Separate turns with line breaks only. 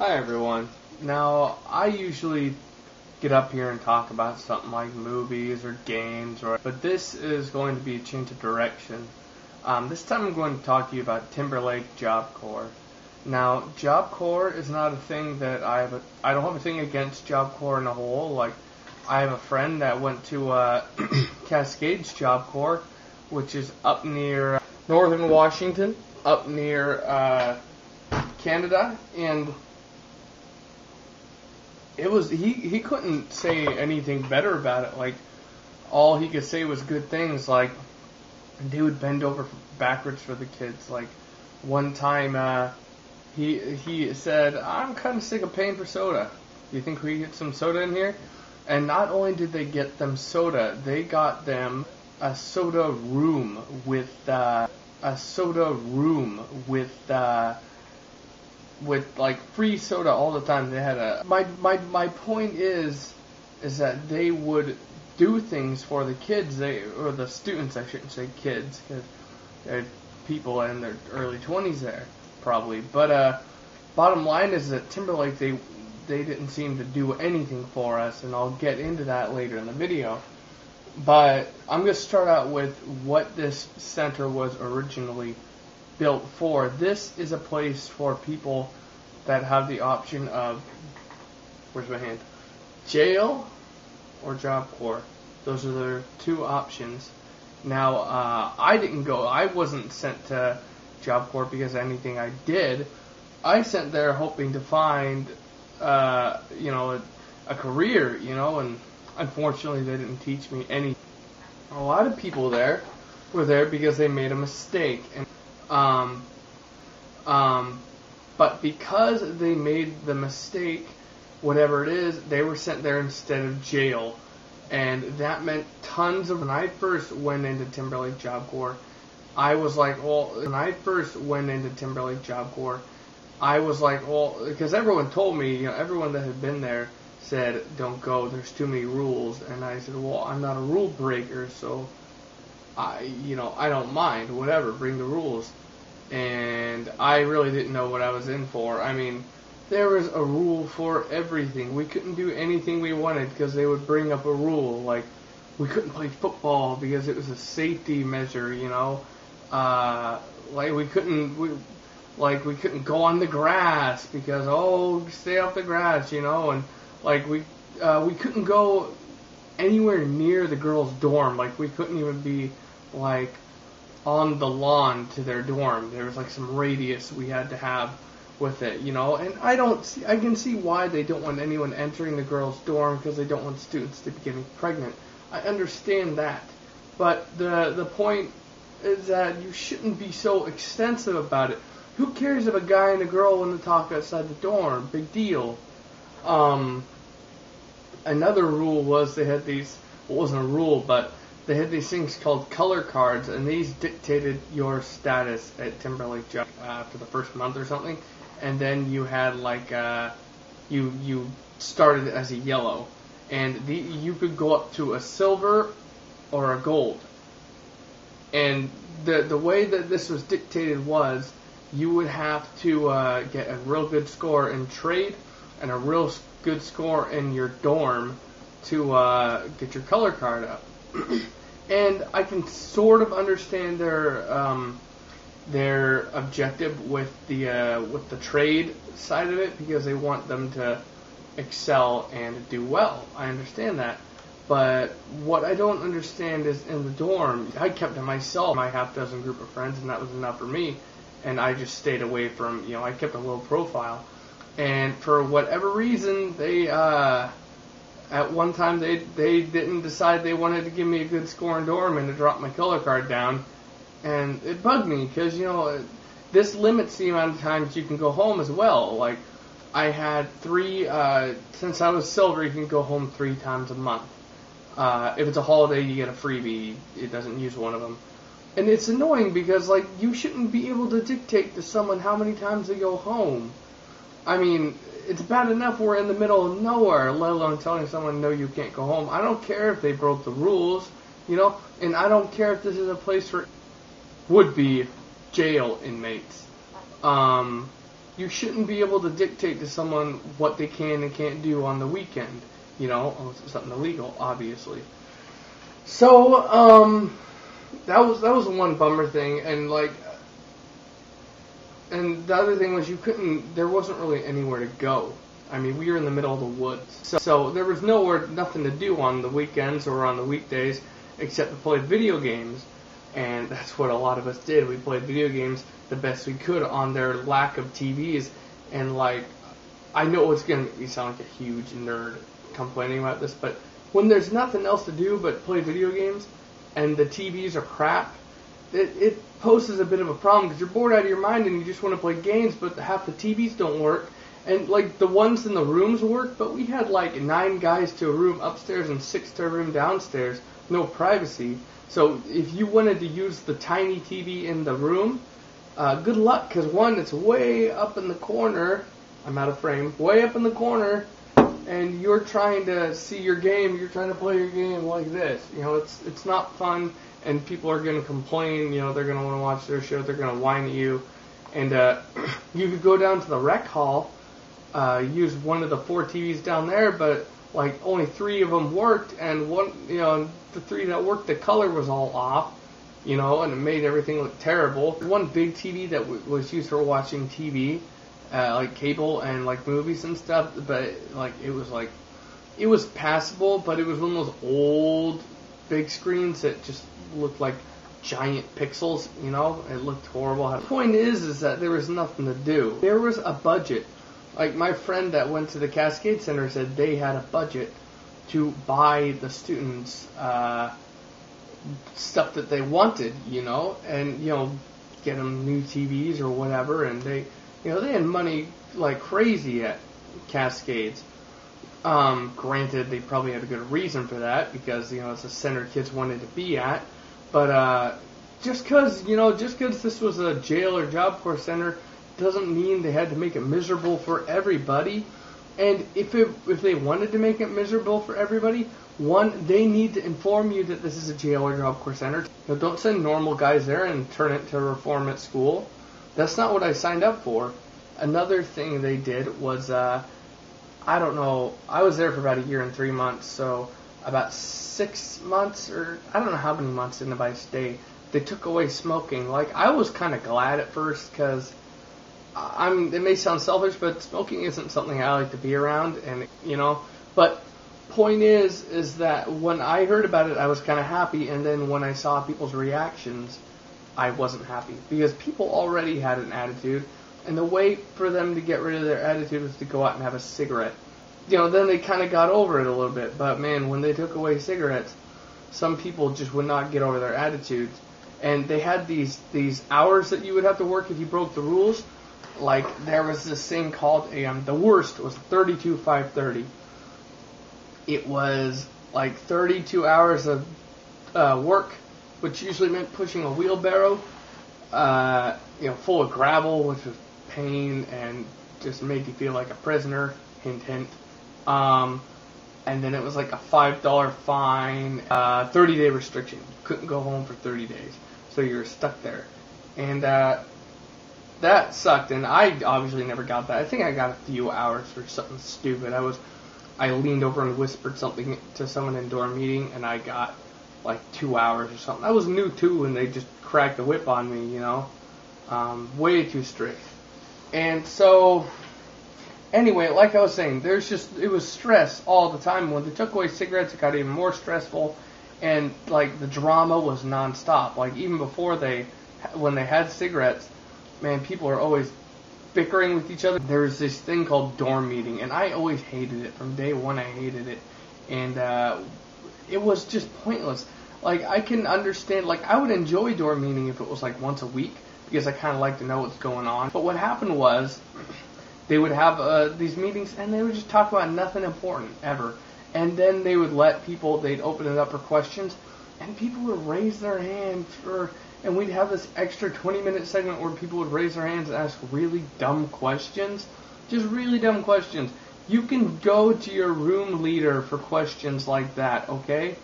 Hi everyone. Now, I usually get up here and talk about something like movies or games, but this is going to be a change of direction. This time I'm going to talk to you about Timberlake Job Corps. Now, Job Corps is not a thing that I don't have a thing against Job Corps in a whole. Like, I have a friend that went to Cascades Job Corps, which is up near northern Washington, up near Canada, and it was he couldn't say anything better about it. Like, all he could say was good things. Like, they would bend over backwards for the kids. Like, one time he said, "I'm kind of sick of paying for soda. Do you think we get some soda in here?" And not only did they get them soda, they got them a soda room with like free soda all the time. They had my point is that they would do things for the kids, or the students. I shouldn't say kids, because they're people in their early 20s there probably. But bottom line is that Timberlake, they didn't seem to do anything for us, and I'll get into that later in the video. But I'm going to start out with what this center was originally built for. This is a place for people that have the option of, where's my hand, jail or Job Corps. Those are their two options. Now, I didn't go. I wasn't sent to Job Corps because of anything I did. I sent there hoping to find, a career, and unfortunately they didn't teach me any. A lot of people there were there because they made a mistake, and but because they made the mistake, whatever it is, they were sent there instead of jail, and that meant tons of. When I first went into Timberlake Job Corps, I was like, well, because everyone told me, everyone that had been there said, don't go, there's too many rules. And I said, well, I'm not a rule breaker, so I don't mind, whatever, bring the rules. And I really didn't know what I was in for. I mean, there was a rule for everything. We couldn't do anything we wanted because they would bring up a rule. Like, we couldn't play football because it was a safety measure, like we couldn't go on the grass because, stay off the grass, and like we couldn't go anywhere near the girls' dorm. Like, we couldn't even be like on the lawn to their dorm. There was like some radius we had to have with it, and I can see why they don't want anyone entering the girls' dorm, because they don't want students to be getting pregnant. I understand that, but the point is that you shouldn't be so extensive about it. Who cares if a guy and a girl want to talk outside the dorm? Big deal. Another rule was they had these, well, it wasn't a rule, but they had these things called color cards, and these dictated your status at Timberlake Job for the first month or something. And then you had like, you started as a yellow, and you could go up to a silver or a gold. And the way that this was dictated was, you would have to get a real good score in trade and a real good score in your dorm to get your color card up. And I can sort of understand their objective with the trade side of it, because they want them to excel and do well. I understand that. But what I don't understand is in the dorm, I kept to myself, my half-dozen group of friends, and that was enough for me. And I just stayed away from, I kept a low profile. And for whatever reason, they, at one time, they didn't decide they wanted to give me a good score in dorm and to drop my color card down. And it bugged me, because, this limits the amount of times you can go home as well. Like, I had since I was silver, you can go home 3 times a month. If it's a holiday, you get a freebie. It doesn't use one of them. And it's annoying because, like, you shouldn't be able to dictate to someone how many times they go home. I mean, it's bad enough we're in the middle of nowhere, let alone telling someone, no, you can't go home. I don't care if they broke the rules, and I don't care if this is a place for would-be jail inmates. you shouldn't be able to dictate to someone what they can and can't do on the weekend, you know, unless it's something illegal, obviously. So, that was one bummer thing, and like, and the other thing was there wasn't really anywhere to go. I mean, we were in the middle of the woods, so there was nothing to do on the weekends or on the weekdays except to play video games, and that's what a lot of us did. We played video games the best we could on their lack of TVs, and like, I know it's gonna make me sound like a huge nerd complaining about this, but when there's nothing else to do but play video games, and the TVs are crap, it poses a bit of a problem because you're bored out of your mind and you just want to play games, but half the TVs don't work. And like the ones in the rooms work, but we had like 9 guys to a room upstairs and 6 to a room downstairs, no privacy. So if you wanted to use the tiny TV in the room, good luck, because one, it's way up in the corner. I'm out of frame. Way up in the corner, and you're trying to see your game. You're trying to play your game like this. You know, it's not fun, and people are going to complain. You know, they're going to want to watch their show. They're going to whine at you, and you could go down to the rec hall. Use one of the 4 TVs down there, but like only 3 of them worked, and one, you know, the 3 that worked, the color was all off, you know, and it made everything look terrible. One big TV that was used for watching TV, like cable and like movies and stuff, but like it was passable, but it was one of those old big screens that just looked like giant pixels, you know. It looked horrible. The point is that there was nothing to do. There was a budget. Like my friend that went to the Cascade Center said they had a budget to buy the students stuff that they wanted, you know, and, you know, get them new TVs or whatever, and they had money like crazy at Cascades. Granted, they probably had a good reason for that because, you know, it's a center kids wanted to be at, but just because this was a jail or Job Corps center doesn't mean they had to make it miserable for everybody. And if they wanted to make it miserable for everybody, one, they need to inform you that this is a jail or Job Corps center. Now, don't send normal guys there and turn it to reform at school. That's not what I signed up for. Another thing they did was, I don't know, I was there for about 1 year and 3 months, so about 6 months, or I don't know how many months into my stay, they took away smoking. Like, I was kind of glad at first because it may sound selfish, but smoking isn't something I like to be around, and, you know, but point is that when I heard about it, I was kind of happy, and then when I saw people's reactions, I wasn't happy, because people already had an attitude, and the way for them to get rid of their attitude was to go out and have a cigarette. You know, then they kind of got over it a little bit, but man, when they took away cigarettes, some people just would not get over their attitudes, and they had these hours that you would have to work if you broke the rules. Like, there was this thing called the worst was 32-5-30. It was like 32 hours of work, which usually meant pushing a wheelbarrow, full of gravel, which was pain and just made you feel like a prisoner. Hint, hint. And then it was like a $5 fine, 30-day restriction. You couldn't go home for 30 days, so you were stuck there, and that sucked, and I obviously never got that. I think I got a few hours for something stupid. I leaned over and whispered something to someone in dorm meeting, and I got like 2 hours or something. I was new too, and they just cracked the whip on me, you know. Way too strict. And so, anyway, like I was saying, it was stress all the time. When they took away cigarettes, it got even more stressful, and like the drama was nonstop. Like even before when they had cigarettes, man, people are always bickering with each other. There was this thing called dorm meeting, and I always hated it. From day one, I hated it. And it was just pointless. Like, I can understand, like, I would enjoy dorm meeting if it was, like, once a week, because I kind of like to know what's going on. But what happened was, they would have these meetings, and they would just talk about nothing important, ever. And then they would they'd open it up for questions, and people would raise their hand and we'd have this extra 20-minute segment where people would raise their hands and ask really dumb questions. Just really dumb questions. You can go to your room leader for questions like that, okay?